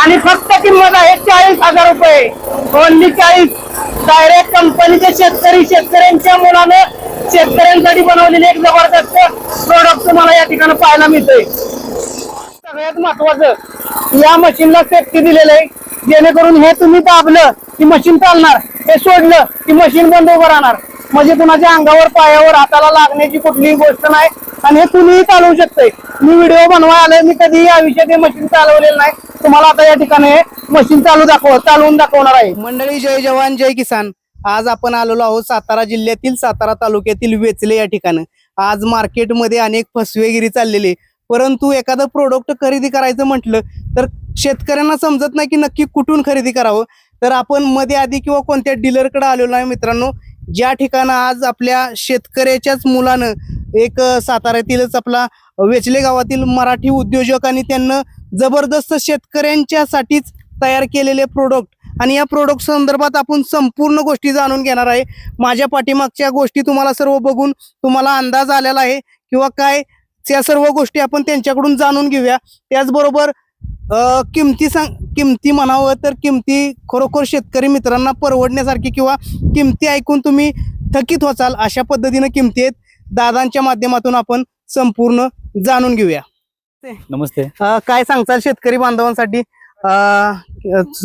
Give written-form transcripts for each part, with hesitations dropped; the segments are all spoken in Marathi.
आणि फक्त किंमत आहे 40,000 रुपये, ओनली 40. डायरेक्ट कंपनीचे शेतकऱ्यांच्या मुलानं शेतकऱ्यांसाठी बनवलेले एक जबरदस्त प्रोडक्ट तुम्हाला या ठिकाणी पाहायला मिळतंय. सगळ्यात महत्वाचं या मशीनला सेफ्टी दिलेलं आहे, जेणेकरून हे तुम्ही दाबलं की मशीन चालणार, हे सोडलं की मशीन बंद उभं राहणार. म्हणजे कुणाच्या अंगावर पायावर हाताला लागण्याची कुठलीही गोष्ट नाही आणि हे तुम्हीही चालवू शकताय. मी व्हिडिओ बनवायला आलोय, मी कधीही या विषयात मशीन चालवलेलं नाही. तुम्हाला आता या ठिकाणी मशीन चालवून दाखवणार आहे. मंडळी, जय जवान जय किसान. आज आपण आलेलो आहोत सातारा जिल्ह्यातील सातारा तालुक्यातील वेचले या ठिकाणी. आज मार्केटमध्ये अनेक फसवेगिरी चाललेली, परंतु एखादं प्रोडक्ट खरेदी करायचं म्हटलं तर शेतकऱ्यांना समजत नाही की नक्की कुठून खरेदी करावं. तर आपण मध्ये आधी किंवा कोणत्या डीलरकडे आलेलो आहे मित्रांनो, ज्या ठिकाणी आज आपल्या शेतकऱ्याच्याच मुलानं एक साताऱ्यातीलच आपला वेचले गावातील मराठी उद्योजक आणि त्यांना जबरदस्त शेतकऱ्यांच्यासाठीच तयार केलेले प्रोडक्ट आणि या प्रोडक्ट संदर्भात आपण संपूर्ण गोष्टी जाणून घेणार आहे. माझ्या पाठीमागच्या गोष्टी तुम्हाला सर्व बघून तुम्हाला अंदाज आलेला आहे किंवा काय, त्या सर्व गोष्टी आपण त्यांच्याकडून जाणून घेऊया. त्याचबरोबर किमती म्हणावं तर किमती खरोखर शेतकरी मित्रांना परवडण्यासारखी किंवा किमती ऐकून तुम्ही थकीत व्हाल अशा पद्धतीने किमती आहेत. दादांच्या माध्यमातून आपण संपूर्ण जाणून घेऊया. नमस्ते. काय सांगताल शेतकरी बांधवांसाठी?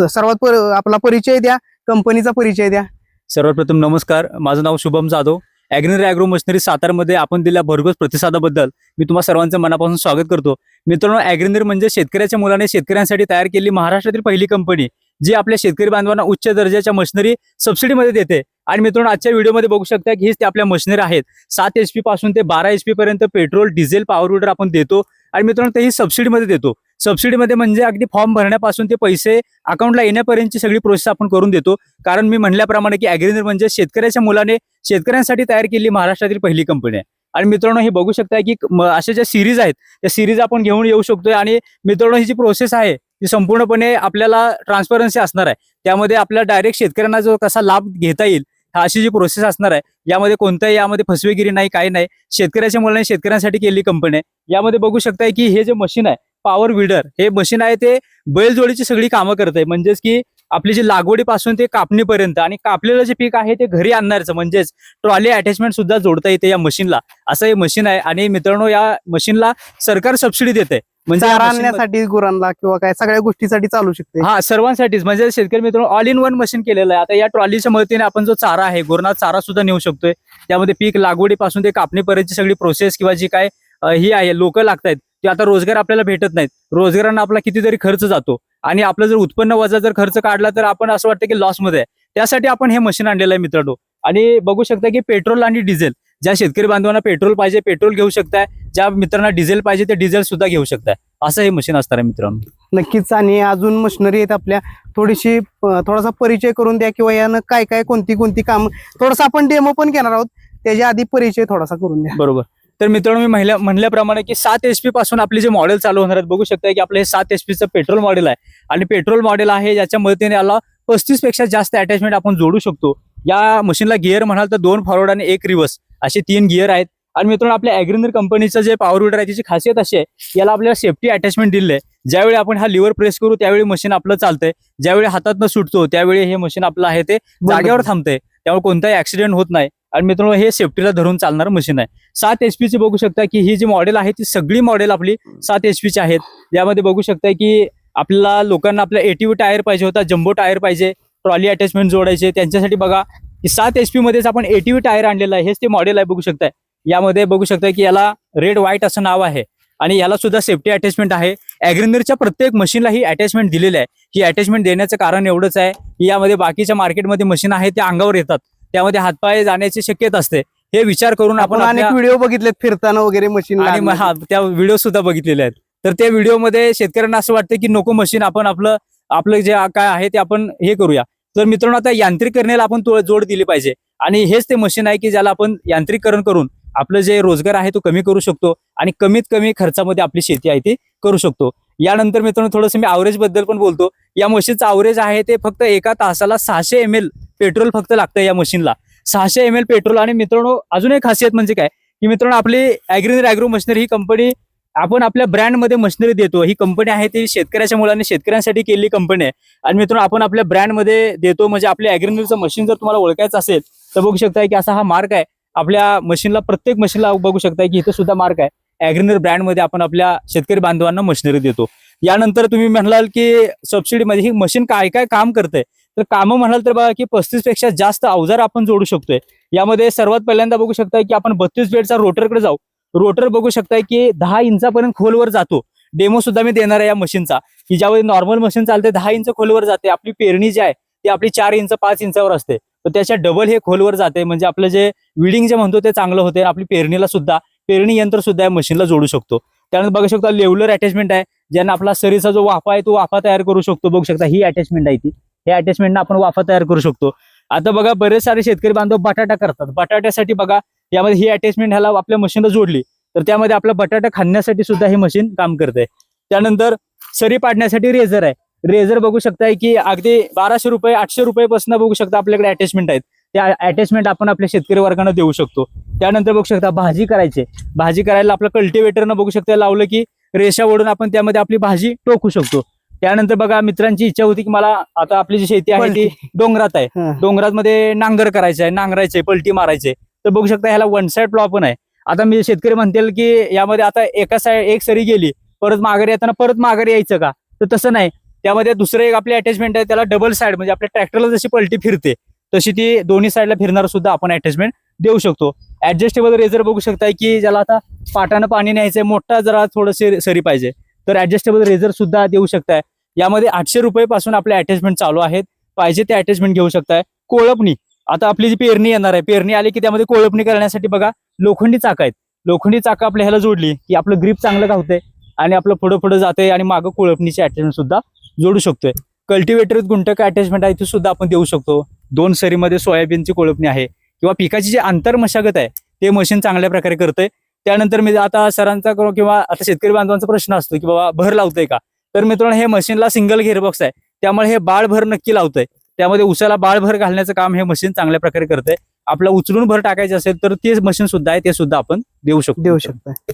सर्वात आपला परिचय द्या, कंपनीचा परिचय द्या. सर्वप्रथम नमस्कार, माझं नाव Shubham Jadhav. Agri agro machinery सातारमध्ये आपण दिलेल्या भरघोस प्रतिसादाबद्दल मी तुम्हा सर्वांचं मनापासून स्वागत करतो. मित्रांनो, ॲग्री म्हणजे शेतकऱ्याच्या मुलाने शेतकऱ्यांसाठी तयार केलेली महाराष्ट्रातील पहिली कंपनी जी आपल्या शेतकरी बांधवांना उच्च दर्जाच्या मशिनरी सबसिडीमध्ये देते. आणि मित्रांनो, आजच्या व्हिडिओमध्ये बघू शकता की हीच ते आपल्या मशिनरी आहेत. 7 HP पासून ते 12 HP पर्यंत पेट्रोल डिझेल पॉवर विडर आपण देतो. आणि मित्रांनो, तेही सबसिडीमध्ये देतो. सबसिडीमध्ये म्हणजे अगदी फॉर्म भरण्यापासून ते पैसे अकाउंटला येण्यापर्यंतची सगळी प्रोसेस आपण करून देतो. कारण मी म्हणल्याप्रमाणे की ॲग्री म्हणजे शेतकऱ्याच्या मुलाने शेतकऱ्यांसाठी तयार केलेली महाराष्ट्रातील पहिली कंपनी आहे. आणि मित्रांनो, हे बघू शकता की अशा ज्या सिरीज आहेत त्या सिरीज आपण घेऊन येऊ शकतोय. आणि मित्रांनो, ही जी प्रोसेस आहे ती संपूर्णपणे आपल्याला ट्रान्सपरन्सी असणार आहे. त्यामध्ये आपल्याला डायरेक्ट शेतकऱ्यांना जो कसा लाभ घेता येईल अशी जी प्रोसेस असणार आहे. यामध्ये फसवेगिरी नाही, काही नाही. शेतकऱ्याच्या मुलाने शेतकऱ्यांसाठी केलेली कंपनी आहे. यामध्ये बघू शकताय की हे जे मशीन आहे पॉवर विडर, हे मशीन आहे ते बैलजोडीची सगळी कामं करत आहे. म्हणजेच की आपली जी लागवडीपासून ते कापणीपर्यंत आणि कापलेलं जे पीक आहे ते घरी आणणारचं म्हणजेच ट्रॉली अटॅचमेंट सुद्धा जोडता येते या मशीनला. असं हे मशीन आहे. आणि मित्रांनो, या मशीनला सरकार सबसिडी देते. म्हणजे आणण्यासाठी गुरांना किंवा काय सगळ्या गोष्टीसाठी चालू शकते. हा, सर्वांसाठीच. म्हणजे शेतकरी मित्रांनो, ऑल इन वन मशीन केलेलं आहे. आता या ट्रॉलीच्या मदतीने आपण जो चारा आहे, गुरांना चारा सुद्धा नेऊ शकतोय. त्यामध्ये पीक लागवडीपासून ते कापणीपर्यंतची सगळी प्रोसेस किंवा जी काय ही आहे लोक लागतायत ते आता रोजगार आपल्याला भेटत नाहीत. रोजगारांना आपला कितीतरी खर्च जातो आणि आपलं जर उत्पन्न वजा जर खर्च काढला तर आपण असं वाटतं की लॉसमध्ये आहे. त्यासाठी आपण हे मशीन आणलेलं आहे मित्रांनो. आणि बघू शकता की पेट्रोल आणि डिझेल, ज्या शेतकरी बांधवांना पेट्रोल पाहिजे पेट्रोल घेऊ शकताय, ज्या मित्रांना डिझेल पाहिजे ते डिझेल सुद्धा घेऊ शकताय. असं हे मशीन असणार आहे मित्रांनो. नक्कीच. आणि अजून मशिनरी आहेत आपल्या, थोडासा परिचय करून द्या किंवा यानं काय काय कोणती काम, थोडासा आपण डेमो पण घेणार आहोत. त्याच्या आधी परिचय थोडासा करून द्या. बरोबर. तर मित्रांनो, मी म्हणल्याप्रमाणे की 7 HP पासून आपले जे मॉडेल चालू होणार आहेत. बघू शकता की आपलं हे 7 HP पेट्रोल मॉडेल आहे. आणि पेट्रोल मॉडेल आहे ज्याच्या मदतीने याला 35 पेक्षा जास्त अटॅचमेंट आपण जोडू शकतो. या मशीनला गिअर म्हणाल तर 2 फॉरवर्ड आणि 1 रिव्हर्स असे 3 गिअर आहेत. आणि मित्रांनो, आपल्या ॲग्री कंपनीचं जे पॉवर विडर आहे त्याची खासियत अशी आहे, याला आपल्याला सेफ्टी अटॅचमेंट दिले आहे. ज्यावेळी आपण हा लिव्हर प्रेस करू त्यावेळी मशीन आपलं चालतंय, ज्यावेळी हातातनं सुटतो त्यावेळी हे मशीन आपलं आहे ते जागेवर थांबतंय. त्यामुळे कोणताही ऍक्सिडेंट होत नाही. आणि मित्रांनो, हे सेफ्टीला धरून चालणारं मशीन आहे. 7 HP ची बघू शकता की ही जी मॉडेल आहे ती सगळी मॉडेल आपली 7 HP ची आहेत. यामध्ये बघू शकता की आपल्याला लोकांना आपल्या ATV टायर पाहिजे होता, जम्बो टायर पाहिजे, ट्रॉली अटॅचमेंट जोडायचे, त्यांच्यासाठी बघा की 7 HP मध्येच आपण ATV टायर आणलेलं आहे. हेच ते मॉडेल आहे. बघू शकताय यामध्ये बघू शकता की याला रेड व्हाईट असं नाव आहे. आणि याला सुद्धा सेफ्टी अटॅचमेंट आहे. ॲग्रीच्या प्रत्येक मशीनला ही अटॅचमेंट दिलेली आहे. ही अटॅचमेंट देण्याचं कारण एवढंच आहे की यामध्ये बाकीच्या मार्केटमध्ये मशीन आहे त्या अंगावर येतात, त्यामध्ये हातपाय जाण्याची शक्यता असते. हे विचार करून आपण अनेक व्हिडिओ बघितलेत फिरताना वगैरे मशीन, आणि त्या व्हिडिओ सुद्धा बघितलेले आहेत. तर त्या व्हिडिओमध्ये शेतकऱ्यांना असं वाटतं की नको मशीन, आपण आपलं जे काय आहे ते आपण हे करूया. तर मित्रांनो, आता यांत्रिकरणाला आपण जोड दिली पाहिजे. आणि हेच ते मशीन आहे की ज्याला आपण यांत्रिकरण करून आपलं जे रोजगार आहे तो कमी करू शकतो आणि कमीत कमी खर्चामध्ये आपली शेती आहे ती करू शकतो. यानंतर मित्रांनो, थोडंसं मी ॲव्हरेज बद्दल पण बोलतो. या मशीनचं ॲव्हरेज आहे ते फक्त एका तासाला 600 ml पेट्रोल फक्त लागतं या मशीनला. 600 ml पेट्रोल. आणि मित्रांनो, अजून एक खासियत म्हणजे काय की मित्रांनो, आपली ॲग्रो मशिनरी ही कंपनी आपण आपल्या ब्रँडमध्ये मशिनरी देतो. ही कंपनी आहे ती शेतकऱ्याच्या मुलाने शेतकऱ्यांसाठी केलेली कंपनी आहे. आणि मित्रांनो आपण आपल्या ब्रँडमध्ये देतो. म्हणजे आपल्या ॲग्रीनरचं मशीन जर तुम्हाला ओळखायचं असेल तर बघू शकताय की असा हा मार्क आहे आपल्या मशीनला. प्रत्येक मशीनला बघू शकताय की इथं सुद्धा मार्क आहे. ॲग्रीनर ब्रँडमध्ये आपण आपल्या शेतकरी बांधवांना मशिनरी देतो. यानंतर तुम्ही म्हणाल की सबसिडीमध्ये ही मशीन काय काय काम करते, तर कामं म्हणाल तर बघा की 35 पेक्षा जास्त अवजार आपण जोडू शकतोय. यामध्ये सर्वात पहिल्यांदा बघू शकताय की आपण 32 बेडचा रोटरकडे जाऊ. रोटर बघू शकताय की 10 इंचापर्यंत खोलवर जातो. डेमो सुद्धा मी देणार आहे या मशीनचा, की ज्यावेळी नॉर्मल मशीन चालते 10 इंच खोलवर जाते. आपली पेरणी जी आहे ती आपली 4 इंच 5 इंचावर असते, तर त्याच्या डबल हे खोलवर जाते. म्हणजे आपलं जे विडिंग जे म्हणतो ते चांगलं होते. आपली पेरणीला सुद्धा पेरणी यंत्र सुद्धा या मशीनला जोडू शकतो. त्यानंतर बघू शकता लेवलर अटॅचमेंट आहे, ज्यांना आपला सरीचा जो वाफा आहे तो वाफा तयार करू शकतो. बघू शकता ही अटॅचमेंट आहे ती, या अटॅचमेंटनं आपण वाफा तयार करू शकतो. आता बघा बरेच सारे शेतकरी बांधव बटाटा करतात. बटाट्यासाठी बघा यामध्ये ही अटॅचमेंट ह्याला आपल्या मशीनला जोडली तर त्यामध्ये आपला बटाटा खाण्यासाठी सुद्धा हे मशीन काम करते. त्यानंतर सरी पाडण्यासाठी रेझर आहे. रेझर बघू शकताय की अगदी 1200 रुपये 800 रुपयेपासून बघू शकता आपल्याकडे अटॅचमेंट आहेत. त्या अटॅचमेंट आपण आपल्या शेतकरी वर्गांना देऊ शकतो. त्यानंतर बघू शकता भाजी करायची, भाजी करायला आपलं कल्टिवेटरनं बघू शकता लावलं की रेषा ओढून आपण त्यामध्ये आपली भाजी टोकू शकतो. त्यानंतर बघा मित्रांची इच्छा होती की मला आता आपली जी शेती आहे ती डोंगरात आहे, डोंगरात मध्ये नांगर करायचं आहे, नांगरायचे पलटी मारायचे, तर बघू शकता ह्याला वन साइड प्लॉ पण आहे. आता मी शेतकरी म्हणतील की यामध्ये आता एका साईड एक सरी गेली परत माघारी येताना परत माघारी यायचं का, तर तसं नाही. त्यामध्ये दुसरं एक आपली अटॅचमेंट आहे त्याला डबल साईड, म्हणजे आपल्या ट्रॅक्टरला जशी पलटी फिरते तशी ती दोन्ही साईडला फिरणार सुद्धा आपण अटॅचमेंट देऊ शकतो. ऍडजस्टेबल रेझर बघू शकताय की ज्याला आता पाटानं पाणी न्यायचंय, मोठा जरा थोडं सरी पाहिजे तर ऍडजस्टेबल रेझर सुद्धा देऊ शकताय. यामध्ये 800 रुपयेपासून आपले अटॅचमेंट चालू आहेत. पाहिजे ते अटॅचमेंट घेऊ शकताय. कोळपणी, आता आपली जी पेरणी येणार आहे, पेरणी आली की त्यामध्ये कोळपणी करण्यासाठी बघा लोखंडी चाक आहेत. लोखंडी चाकं आपल्या ह्याला जोडली की आपलं ग्रीप चांगलं गावतंय आणि आपलं पुढं पुढं जाते आणि मागं कोळपणीचे अटॅचमेंट सुद्धा जोडू शकतोय. कल्टिवेटर गुंटक अटॅचमेंट आहे ते सुद्धा आपण देऊ शकतो. 2 सरीमध्ये सोयाबीनची कोळपणी आहे किंवा पिकाची जी आंतर मशागत आहे ते मशीन चांगल्या प्रकारे करतंय. त्यानंतर मी आता सरांचा किंवा आता शेतकरी बांधवांचा प्रश्न असतो की बाबा भर लावतंय का, तर मित्रांनो हे मशीनला सिंगल घेअरबॉक्स आहे, त्यामुळे हे बाळभर नक्की लावतंय. त्यामध्ये उसाला बाळभर घालण्याचं काम हे मशीन चांगल्या प्रकारे करतंय. आपला उचलून भर टाकायचे असेल तर ते मशीन सुद्धा आहे, ते सुद्धा आपण देऊ शकताय.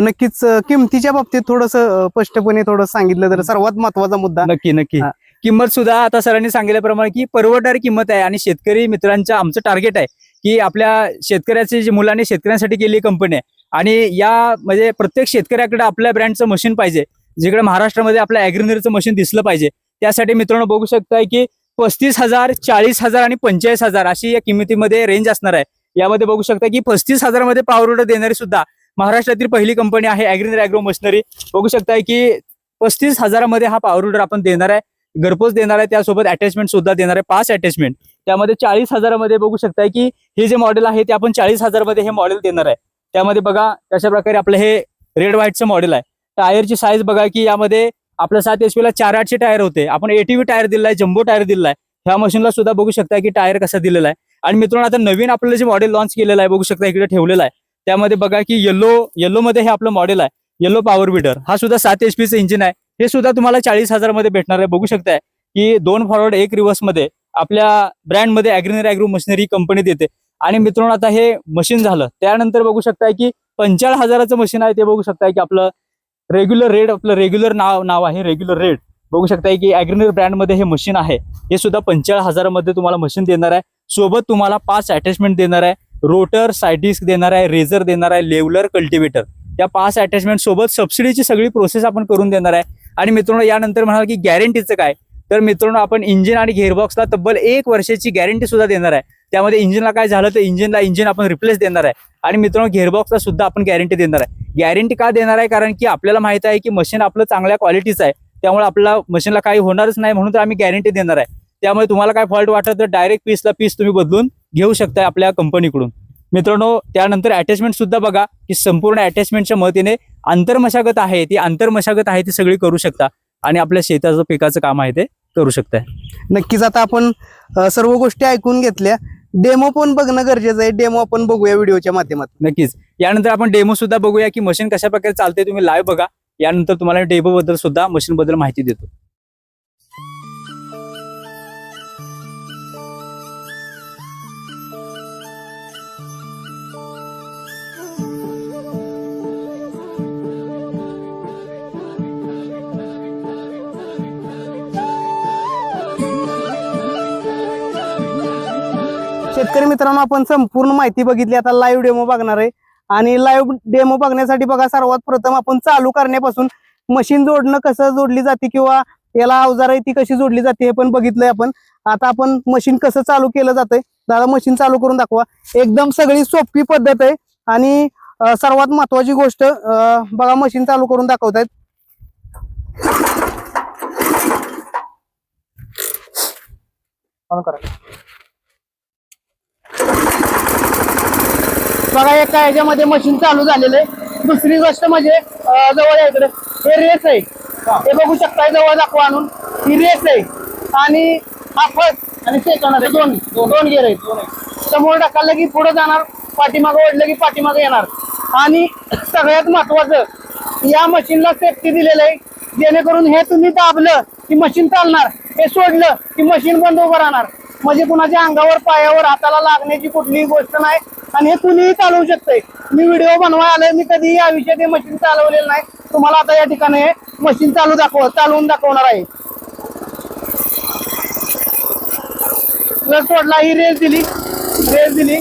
नक्कीच किमतीच्या बाबतीत थोडस स्पष्टपणे थोडं सांगितलं तर सर्वात महत्वाचा मुद्दा. नक्की. किंमत सुद्धा आता सरांनी सांगितल्याप्रमाणे की परवडणारी किंमत आहे. आणि शेतकरी मित्रांच्या आमचं टार्गेट आहे की आपल्या शेतकऱ्याचे जे मुलांनी शेतकऱ्यांसाठी केलेली कंपनी आहे आणि या म्हणजे प्रत्येक शेतकऱ्याकडे आपल्या ब्रँडचं मशीन पाहिजे. जिकडे महाराष्ट्रामध्ये आपल्या ॲग्रीनरचं मशीन दिसलं पाहिजे. त्यासाठी मित्रांनो बघू शकताय की 35,000, 40,000 आणि 45,000 अशी या किमतीमध्ये रेंज असणार आहे. यामध्ये बघू शकता की 35,000 मध्ये पॉवर ऑर्डर देणारी सुद्धा महाराष्ट्रातील पहिली कंपनी आहे ॲग्रीनर ॲग्रो मशिनरी. बघू शकताय की 35,000 मध्ये हा पॉवर ऑर्डर आपण देणार आहे, घरपोच देणार आहे. त्यासोबत अटॅचमेंट सुद्धा देणार आहे, 5 अटॅचमेंट. त्यामध्ये 40,000 मध्ये बघू शकताय की हे जे मॉडेल आहे ते आपण 40,000 मध्ये हे मॉडेल देणार आहे. त्यामध्ये बघा कशा प्रकारे आपलं हे रेड व्हाईटचं मॉडेल आहे. टायरची साईज बघा की यामध्ये आपलं 7 HP ला 4/8 टायर होते. आपण ATV टायर दिलाय, जम्बो टायर दिलाय. ह्या मशीनला सुद्धा बघू शकता की टायर कसा दिलेला आहे. आणि मित्रांनो आता नवीन आपलं जे मॉडेल लॉन्च केलेलं आहे बघू शकता इकडे ठेवलेलं आहे. त्यामध्ये बघा की येलो मध्ये हे आपलं मॉडेल आहे, येलो पॉवर बीडर. हा सुद्धा 7 HP इंजिन आहे. हे सुद्धा तुम्हाला 40,000 मध्ये भेटणार आहे. बघू शकताय की 2 फॉरवर्ड 1 रिव्हर्स मध्ये आपल्या ब्रँडमध्ये ॲग्रीनर ॲग्रो मशिनरी कंपनी देते. आणि मित्रांनो आता हे मशीन झालं त्यानंतर बघू शकताय की 45,000चं मशीन आहे. ते बघू शकताय की आपलं रेग्युलर रेड, आपलं रेग्युलर नाव आहे रेग्युलर रेड. बघू शकताय की ॲग्रीनर ब्रँडमध्ये हे मशीन आहे. हे सुद्धा 45,000 मध्ये तुम्हाला मशीन देणार आहे. सोबत तुम्हाला 5 अटॅचमेंट देणार आहे, रोटर, साईड डिस्क देणार आहे, रेझर देणार आहे, लेवलर, कल्टिवेटर. त्या 5 अटॅचमेंट सोबत सबसिडीची सगळी प्रोसेस आपण करून देणार आहे. आणि मित्रांनो यानंतर म्हणाल की गॅरंटीचं काय, तर मित्रांनो आपण इंजिन आणि गेअरबॉक्सला तब्बल 1 वर्षाची गॅरंटी सुद्धा देणार आहे. त्यामध्ये इंजिनला काय झालं तर इंजिन आपण रिप्लेस देणार आहे. आणि मित्रांनो गेअरबॉक्सला सुद्धा आपण गॅरंटी देणार आहे. गॅरंटी का देणार आहे, कारण की आपल्याला माहित आहे की मशीन आपलं चांगल्या क्वालिटीचं आहे, त्यामुळे आपल्या मशीनला काही होणारच नाही, म्हणून तर आम्ही गॅरंटी देणार आहे. त्यामुळे तुम्हाला काय फॉल्ट वाटत तर डायरेक्ट पीस तुम्ही बदलून घेऊ शकताय आपल्या कंपनीकडून. मित्रांनो त्यानंतर अटॅचमेंट सुद्धा बघा की संपूर्ण अटॅचमेंटच्या मदतीने आंतरमशागत आहे ती सगळी करू शकता आणि आपल्या शेताचं पिकाचं काम आहे ते करू शकताय. नक्कीच आता आपण सर्व गोष्टी ऐकून घेतल्या. डेमो पण बघणं गरजेचं आहे. डेमो आपण बघूया व्हिडिओच्या माध्यमातून. नक्कीच यानंतर आपण डेमो सुद्धा बघूया की मशीन कशा प्रकारे चालते. तुम्ही लाईव्ह बघा. यानंतर तुम्हाला डेमो बद्दल सुद्धा मशीन बद्दल माहिती देतो. शेतकरी मित्रांनो, आपण संपूर्ण माहिती बघितली. आता लाईव्ह डेमो बघणार आहे आणि लाईव्ह डेमो बघण्यासाठी बघा, सर्वात प्रथम आपण चालू करण्यापासून मशीन जोडणं कसं जोडली जाते किंवा याला अवजार आहे ती कशी जोडली जाते हे पण बघितलंय आपण. आता आपण मशीन कसं चालू केलं जातंय, दादा मशीन चालू करून दाखवा. एकदम सगळी सोपी पद्धत आहे आणि सर्वात महत्वाची गोष्ट बघा, मशीन चालू करून दाखवतायत. बघा एका ह्याच्यामध्ये मशीन चालू झालेलं आहे. दुसरी गोष्ट म्हणजे जवळ आहे इकडे हे रेस आहे, हे बघू शकताय, जवळ दाखवा आणून. ही रेस आहे आणि हा फर्स्ट आणि सेकंड दोन दोन गेअर आहेत. समोर ढकललं की पुढे जाणार, पाठीमागं ओढलं की पाठीमागं येणार. आणि सगळ्यात महत्वाचं या मशीनला सेफ्टी दिलेलं आहे, जेणेकरून हे तुम्ही दाबलं की मशीन चालणार, हे सोडलं की मशीन बंद उभं राहणार. म्हणजे कुणाच्या अंगावर पायावर हाताला लागण्याची कुठलीही गोष्ट नाही आणि हे कुणीही चालवू शकतंय. मी व्हिडिओ बनवाय आलोय, मी कधीही या विषयात हे मशीन चालवलेलं नाही. तुम्हाला आता या ठिकाणी हे मशीन चालवून दाखवणार आहे. सोडला, ही रेस दिली,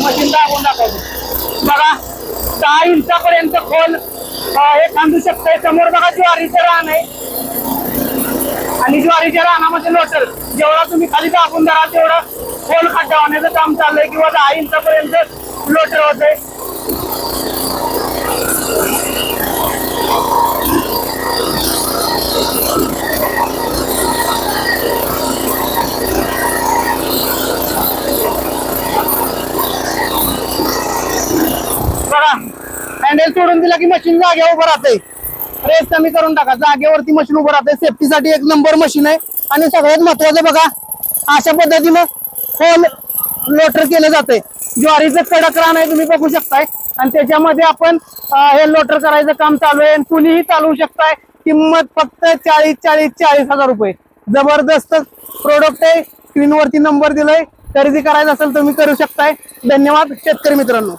मशीन दाबून दाखवतो. बघा 6 इंचापर्यंत खोल हे खांदू शकतंय. समोर बघा ज्वारीचं रान आहे आणि ज्वारीच्या रानामध्ये लोटर जेवढा तुम्ही खाली दाबून धरा तेवढं खोल खड्डा होण्याचं काम चाललंय किंवा 10 इंचापर्यंत लोटर होते. बघा हँडल सोडून दिला की मशीन जागेवर उभं राहते. रेस कमी करून टाका, जागेवरती मशीन उभं राहते. सेफ्टीसाठी एक नंबर मशीन आहे. आणि सगळ्यात महत्वाचं बघा, अशा पद्धतीनं खोल लोटर केलं जाते. ज्वारीचं कडक रान आहे, तुम्ही बघू शकताय आणि त्याच्यामध्ये आपण हे लोटर करायचं काम चालू आहे. कुणीही चालवू शकताय. किंमत फक्त 40,000 रुपये. जबरदस्त प्रोडक्ट आहे. स्क्रीनवरती नंबर दिलाय, खरेदी करायचं असेल तुम्ही करू शकताय. धन्यवाद शेतकरी मित्रांनो.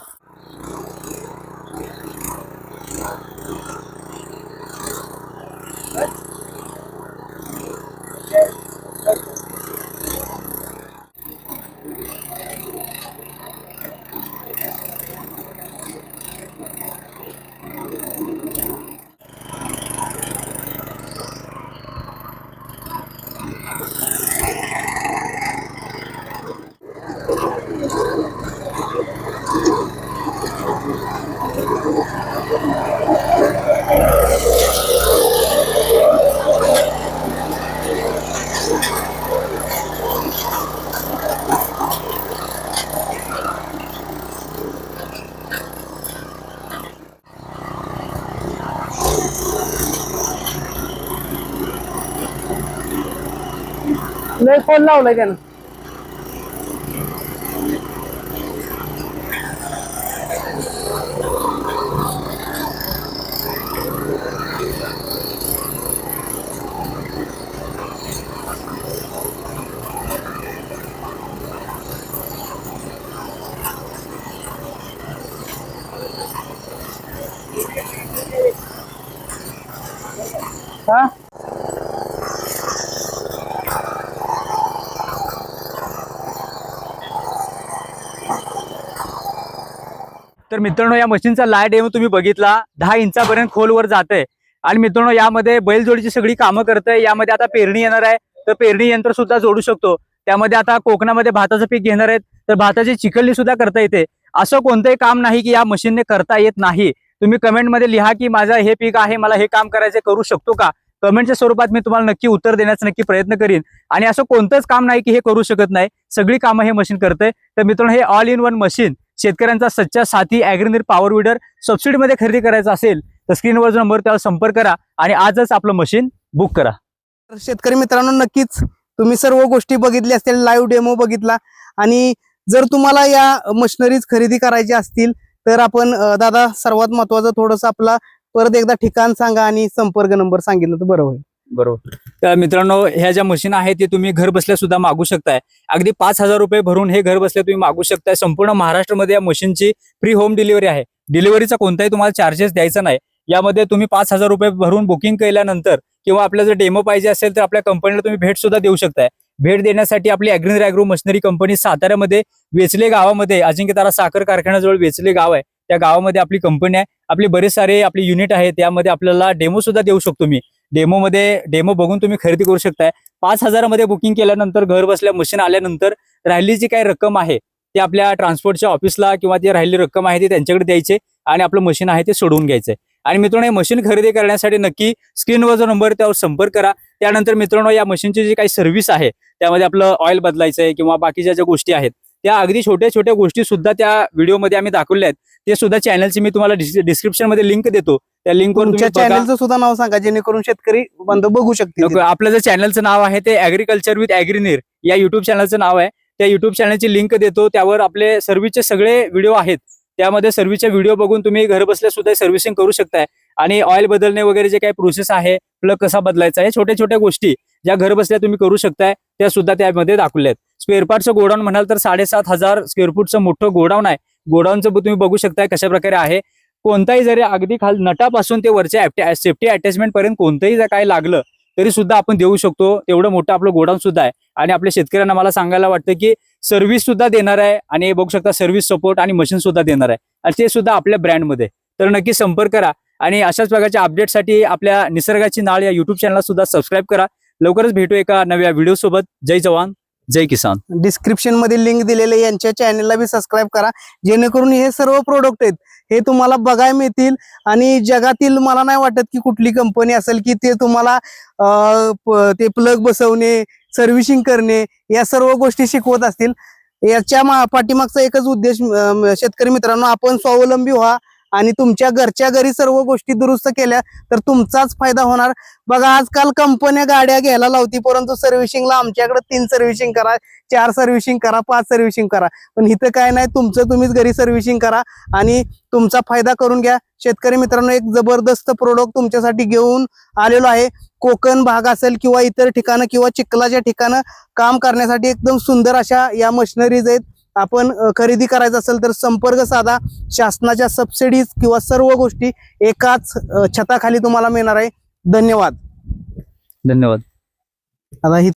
लय खोल लावलाय त्यानं. हा तर मित्रांनो, या मशीनचा लाईव्ह डेमो तुम्ही बघितला. 10 इंचापर्यंत खोलवर जाते आणि मित्रांनो यामध्ये बैलजोडीची सगळी कामं करते. यामध्ये आता पेरणी येणार आहे, तर पेरणी यंत्र सुद्धा जोडू शकतो. त्यामध्ये आता कोकणामध्ये भाताचं पीक घेणार आहेत, तर भाताची चिखलणी सुद्धा करता येते. असं कोणतंही काम नाही की या मशीनने करता येत नाही. तुम्ही कमेंटमध्ये लिहा की माझं हे पीक आहे, मला हे काम करायचं, करू शकतो का. कमेंटच्या स्वरूपात मी तुम्हाला नक्की उत्तर देण्याचा नक्की प्रयत्न करीन. आणि असं कोणतंच काम नाही की हे करू शकत नाही, सगळी कामं हे मशीन करते. तर मित्रांनो, हे ऑल इन वन मशीन शेतकऱ्यांचा सच्चा साथी ॲग्रीनीर पॉवर विडर सबसिडीमध्ये खरेदी करायचं असेल तर स्क्रीनवर जो नंबर त्यावर संपर्क करा आणि आजच आपलं मशीन बुक करा. शेतकरी मित्रांनो, नक्कीच तुम्ही सर्व गोष्टी बघितल्या असतील, लाईव्ह डेमो बघितला. आणि जर तुम्हाला या मशिनरीज खरेदी करायची असतील तर आपण दादा सर्वात महत्वाचं थोडंसं आपला परत एकदा ठिकाण सांगा आणि संपर्क नंबर सांगितलं तर बरं होईल. बरोबर. तर मित्रांनो, ह्या ज्या मशीन आहेत ते तुम्ही घर बसल्या सुद्धा मागू शकताय. अगदी 5,000 रुपये भरून हे घर बसल्या तुम्ही मागू शकताय. संपूर्ण महाराष्ट्रामध्ये या मशीनची फ्री होम डिलिव्हरी आहे. डिलिव्हरीचा कोणताही तुम्हाला चार्जेस द्यायचा नाही. यामध्ये तुम्ही 5,000 रुपये भरून बुकिंग केल्यानंतर किंवा आपल्याला जर डेमो पाहिजे असेल तर आपल्या कंपनीला तुम्ही भेट सुद्धा देऊ शकताय. भेट देण्यासाठी आपली ॲग्रिनर ॲग्रो मशिनरी कंपनी साताऱ्यामध्ये वेचले गावामध्ये अजिंक्यतारा साखर कारखान्याजवळ वेचले गाव आहे, त्या गावामध्ये आपली कंपनी आहे. आपले बरेच सारे आपले युनिट आहे, त्यामध्ये आपल्याला डेमो सुद्धा देऊ शकतो मी. डेमो बघून तुम्ही खरेदी करू शकताय. 5,000 मध्ये बुकिंग केल्यानंतर घर बसल्या मशीन आल्यानंतर राहिली जी काही रक्कम आहे ती आपल्या ट्रान्सपोर्टच्या ऑफिसला किंवा ती राहिली रक्कम आहे ती त्यांच्याकडे द्यायची आणि आपलं मशीन आहे ते सोडवून घ्यायचंय. आणि मित्रांनो, हे मशीन खरेदी करण्यासाठी नक्की स्क्रीनवर जो नंबर त्यावर संपर्क करा. त्यानंतर मित्रांनो, या मशीनची जी काही सर्व्हिस आहे त्यामध्ये आपलं ऑइल बदलायचंय किंवा बाकीच्या ज्या गोष्टी आहेत त्या अगदी छोट्या छोट्या गोष्टी सुद्धा त्या व्हिडिओमध्ये आम्ही दाखवल्या आहेत. ते सुद्धा चॅनलची मी तुम्हाला डिस्क्रिप्शन मध्ये लिंक देतो. त्या लिंकवर तुमच्या चॅनलचं सुद्धा नाव सांगा जेणेकरून शेतकरी बंधू बघू शकतील. आपलं जे चॅनलचं नाव आहे ते ऍग्रिकल्चर विथ ॲग्रिनीर या युट्यूब चॅनलचं नाव आहे. त्या युट्यूब चॅनलची लिंक देतो, त्यावर आपले सर्व्हिसचे सगळे व्हिडिओ आहेत. त्यामध्ये सर्व्हिसचे व्हिडिओ बघून तुम्ही घर बसल्या सुद्धा सर्व्हिसिंग करू शकताय. आणि ऑइल बदलणे वगैरे जे काही प्रोसेस आहे, प्लग कसा बदलायचा, हे छोट्या छोट्या गोष्टी ज्या घर बसल्या तुम्ही करू शकताय त्या सुद्धा त्यामध्ये दाखवल्या आहेत. स्पेअर पार्टचं गोडाऊन म्हणाल तर 7,500 स्क्वेअर फूटचं मोठं गोडाऊन आहे. गोडाऊनचं तुम्ही बघू शकताय कशा प्रकारे आहे. कोणताही जरी अगदी नटापासून ते वरच्या सेफ्टी अटॅचमेंट पर्यंत कोणतंही जर काय लागलं तरी सुद्धा आपण देऊ शकतो. तेवढं मोठं आपलं गोडाऊन सुद्धा आहे. आणि आपल्या शेतकऱ्यांना मला सांगायला वाटतं की सर्व्हिस सुद्धा देणार आहे आणि बघू शकता सर्व्हिस सपोर्ट आणि मशीन सुद्धा देणार आहे, आणि ते सुद्धा आपल्या ब्रँडमध्ये. तर नक्की संपर्क करा आणि अशाच प्रकारच्या अपडेटसाठी आपल्या निसर्गाची नाळ या युट्यूब चॅनलला सुद्धा सबस्क्राईब करा. लवकरच भेटू एका नव्या व्हिडिओ सोबत. जय जवान जय किसान. डिस्क्रिप्शन मध्ये लिंक दिलेले यांच्या चॅनलला बी सबस्क्राईब करा जेणेकरून हे सर्व प्रोडक्ट आहेत हे तुम्हाला बघायला मिळतील. आणि जगातील मला नाही वाटत की कुठली कंपनी असेल की ते तुम्हाला ते प्लग बसवणे, सर्व्हिसिंग करणे या सर्व गोष्टी शिकवत असतील. याच्या पाठीमागचा एकच उद्देश शेतकरी मित्रांनो, आपण स्वावलंबी व्हा आणि तुमच्या घरच्या घरी सर्व गोष्टी दुरुस्त केल्या तर तुमचाच फायदा होणार. बघा, आजकाल कंपन्या गाड्या घ्यायला लावती, परंतु सर्व्हिसिंगला आमच्याकडे 3 सर्व्हिसिंग करा, 4 सर्व्हिसिंग करा, 5 सर्व्हिसिंग करा. पण इथं काय नाही, तुमचं तुम्हीच घरी सर्व्हिसिंग करा आणि तुमचा फायदा करून घ्या. शेतकरी मित्रांनो, एक जबरदस्त प्रोडक्ट तुमच्यासाठी घेऊन आलेलो आहे. कोकण भाग असेल किंवा इतर ठिकाणं किंवा चिखलाच्या ठिकाणं काम करण्यासाठी एकदम सुंदर अशा या मशिनरीज आहेत. आपण खरेदी करायचं असेल तर संपर्क साधा. शासनाच्या सबसिडीज किंवा सर्व गोष्टी एकाच छताखाली तुम्हाला मिळणार आहे. धन्यवाद. धन्यवाद. आता